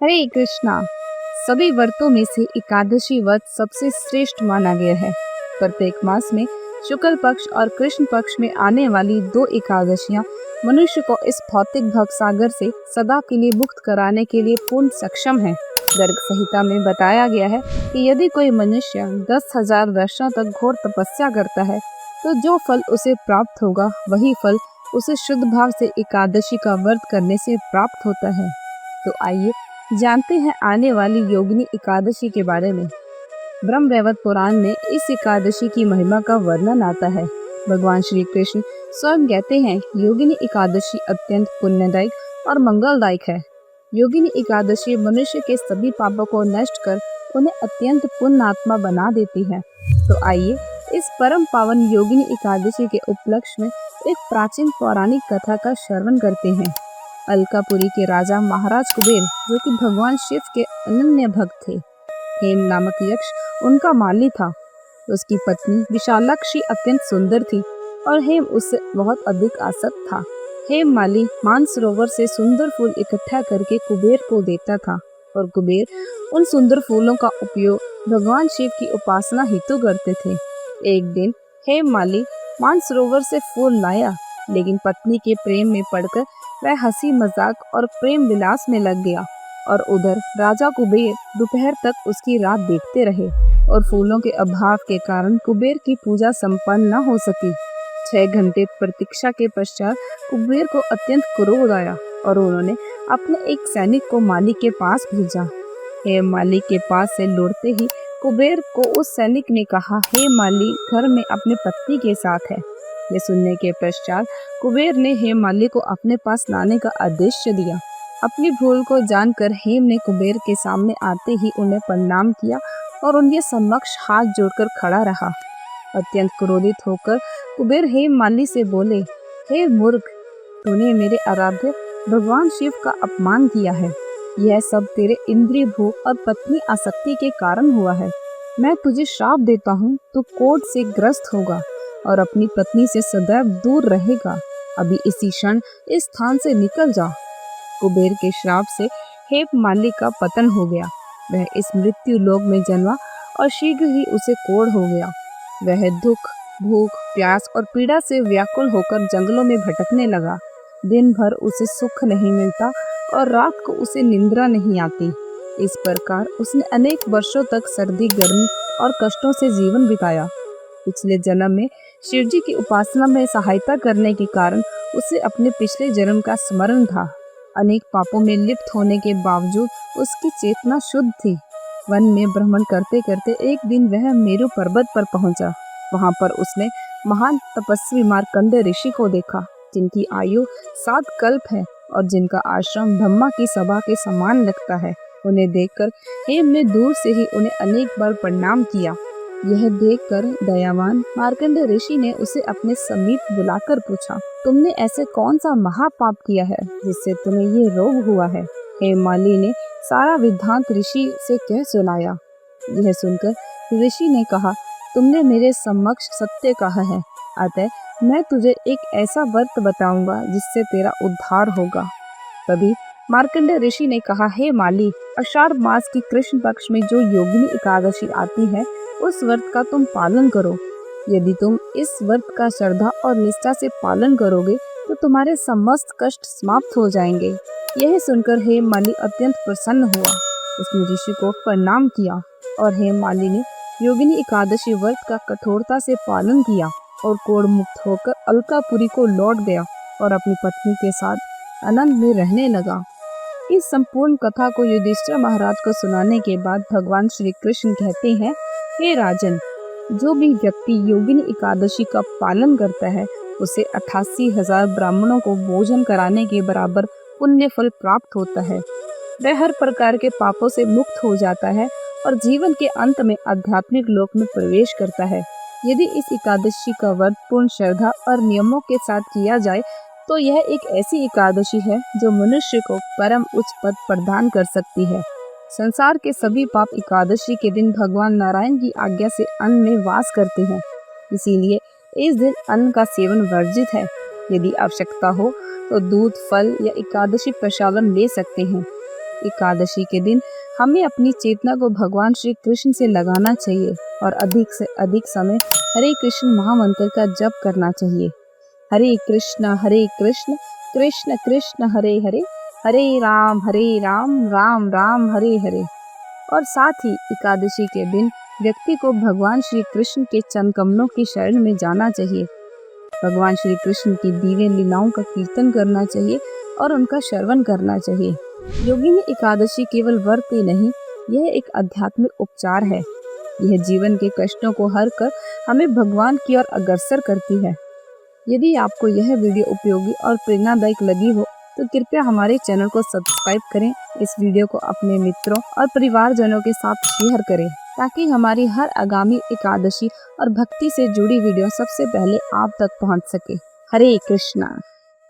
हरे कृष्णा। सभी व्रतों में से एकादशी व्रत सबसे श्रेष्ठ माना गया है। प्रत्येक मास में शुक्ल पक्ष और कृष्ण पक्ष में आने वाली दो एकादशियां मनुष्य को इस भौतिक भव सागर से सदा के लिए मुक्त कराने के लिए पूर्ण सक्षम है। गर्ग संहिता में बताया गया है कि यदि कोई मनुष्य 10,000 वर्षों तक घोर तपस्या करता है तो जो फल उसे प्राप्त होगा वही फल उसे शुद्ध भाव से एकादशी का व्रत करने से प्राप्त होता है। तो आइए जानते हैं आने वाली योगिनी एकादशी के बारे में। ब्रह्मवैवर्त पुराण में इस एकादशी की महिमा का वर्णन आता है। भगवान श्री कृष्ण स्वयं कहते हैं योगिनी एकादशी अत्यंत पुण्यदायक और मंगलदायक है। योगिनी एकादशी मनुष्य के सभी पापों को नष्ट कर उन्हें अत्यंत पुण्य आत्मा बना देती है। तो आइए इस परम पावन योगिनी एकादशी के उपलक्ष्य में एक प्राचीन पौराणिक कथा का श्रवण करते हैं। अलकापुरी के राजा महाराज कुबेर, जो कि भगवान शिव के अनन्य भक्त थे, हेम नामक यक्ष उनका माली था। उसकी पत्नी विशालाक्षी अत्यंत सुंदर थी और हेम उससे बहुत अधिक आसक्त था। हेम माली मानसरोवर से सुंदर फूल इकट्ठा करके कुबेर को देता था और कुबेर उन सुंदर फूलों का उपयोग भगवान शिव की उपासना हेतु करते थे। एक दिन हेम माली मानसरोवर से फूल लाया, लेकिन पत्नी के प्रेम में पड़कर वह हंसी मजाक और प्रेम विलास में लग गया और उधर राजा कुबेर दोपहर तक उसकी रात देखते रहे और फूलों के अभाव के कारण कुबेर की पूजा संपन्न न हो सकी। 6 घंटे प्रतीक्षा के पश्चात कुबेर को अत्यंत क्रोध आया और उन्होंने अपने एक सैनिक को माली के पास भेजा। हेम माली के पास से लौटते ही कुबेर को उस सैनिक ने कहा, हे माली घर में अपने पत्नी के साथ है। ये सुनने के पश्चात कुबेर ने हेम माली को अपने पास लाने का आदेश दिया। अपनी भूल को जानकर हेम ने कुबेर के सामने आते ही उन्हें प्रणाम किया और उनके समक्ष हाथ जोड़कर खड़ा रहा। अत्यंत क्रोधित होकर कुबेर हेम माली से बोले, हे मूर्ख, तूने मेरे आराध्य भगवान शिव का अपमान किया है। यह सब तेरे इंद्रिय भोग और पत्नी आसक्ति के कारण हुआ है। मैं तुझे श्राप देता हूँ, तू कोढ़ से ग्रस्त होगा और अपनी पत्नी से सदैव दूर रहेगा। अभी इसी क्षण इस स्थान से निकल जा। कुबेर के श्राप से हेम माली का पतन हो गया। वह इस मृत्यु लोक में जन्मा और शीघ्र ही उसे कोढ़ हो गया। वह दुख, भूख, प्यास और पीड़ा से व्याकुल होकर जंगलों में भटकने लगा। दिन भर उसे सुख नहीं मिलता और रात को उसे निंद्रा नहीं आती। इस प्रकार उसने अनेक वर्षों तक सर्दी, गर्मी और कष्टों से जीवन बिताया। पिछले जन्म में शिवजी की उपासना में सहायता करने के कारण उसे अपने पिछले जन्म का स्मरण था। अनेक पापों में लिप्त होने के बावजूद उसकी चेतना शुद्ध थी। वन में भ्रमण करते करते एक दिन वह मेरु पर्वत पर पहुंचा। वहां पर उसने महान तपस्वी मार्कंडेय ऋषि को देखा, जिनकी आयु 7 कल्प है और जिनका आश्रम ब्रह्मा की सभा के समान लगता है। उन्हें देखकर हेम ने दूर से ही उन्हें अनेक बार प्रणाम किया। यह देखकर दयावान मार्कंडेय ऋषि ने उसे अपने समीप बुलाकर पूछा, तुमने ऐसे कौन सा महापाप किया है जिससे तुम्हें ये रोग हुआ है? हेम माली ने सारा वृत्तांत ऋषि से कह सुनाया। यह सुनकर ऋषि ने कहा, तुमने मेरे समक्ष सत्य कहा है, अतः मैं तुझे एक ऐसा व्रत बताऊंगा जिससे तेरा उद्धार होगा। तभी मार्कंडेय ऋषि ने कहा, हे माली, आषाढ़ मास की कृष्ण पक्ष में जो योगिनी एकादशी आती है उस व्रत का तुम पालन करो। यदि तुम इस व्रत का श्रद्धा और निष्ठा से पालन करोगे तो तुम्हारे समस्त कष्ट समाप्त हो जाएंगे। यह सुनकर हेम माली अत्यंत प्रसन्न हुआ। उसने ऋषि को प्रणाम किया और हेम माली ने योगिनी एकादशी व्रत का कठोरता से पालन किया और कोढ़ मुक्त होकर अलकापुरी को लौट गया और अपनी पत्नी के साथ आनंद में रहने लगा। इस संपूर्ण कथा को युधिष्ठिर महाराज को सुनाने के बाद भगवान श्री कृष्ण कहते हैं, हे राजन, जो भी व्यक्ति योगिनी एकादशी का पालन करता है उसे 88,000 ब्राह्मणों को भोजन कराने के बराबर पुण्य फल प्राप्त होता है। वह हर प्रकार के पापों से मुक्त हो जाता है और जीवन के अंत में आध्यात्मिक लोक में प्रवेश करता है। यदि इस एकादशी का व्रत पूर्ण श्रद्धा और नियमों के साथ किया जाए तो यह एक ऐसी एकादशी है जो मनुष्य को परम उच्च पद प्रदान कर सकती है। संसार के सभी पाप एकादशी के दिन भगवान नारायण की आज्ञा से अन्न में वास करते हैं, इसीलिए इस दिन अन्न का सेवन वर्जित है। यदि आवश्यकता हो तो दूध, फल या एकादशी प्रसादम ले सकते हैं। एकादशी के दिन हमें अपनी चेतना को भगवान श्री कृष्ण से लगाना चाहिए और अधिक से अधिक समय हरे कृष्ण महामंत्र का जप करना चाहिए। हरे कृष्ण कृष्ण कृष्ण हरे हरे, हरे राम राम राम हरे हरे। और साथ ही एकादशी के दिन व्यक्ति को भगवान श्री कृष्ण के चरण कमलों की शरण में जाना चाहिए। भगवान श्री कृष्ण की दिव्य लीलाओं का कीर्तन करना चाहिए और उनका श्रवण करना चाहिए। योगिनी एकादशी केवल व्रत ही नहीं, यह एक आध्यात्मिक उपचार है। यह जीवन के कष्टों को हर कर हमें भगवान की ओर अग्रसर करती है। यदि आपको यह वीडियो उपयोगी और प्रेरणादायक लगी हो तो कृपया हमारे चैनल को सब्सक्राइब करें। इस वीडियो को अपने मित्रों और परिवारजनों के साथ शेयर करें ताकि हमारी हर आगामी एकादशी और भक्ति से जुड़ी वीडियो सबसे पहले आप तक पहुंच सके। हरे कृष्णा।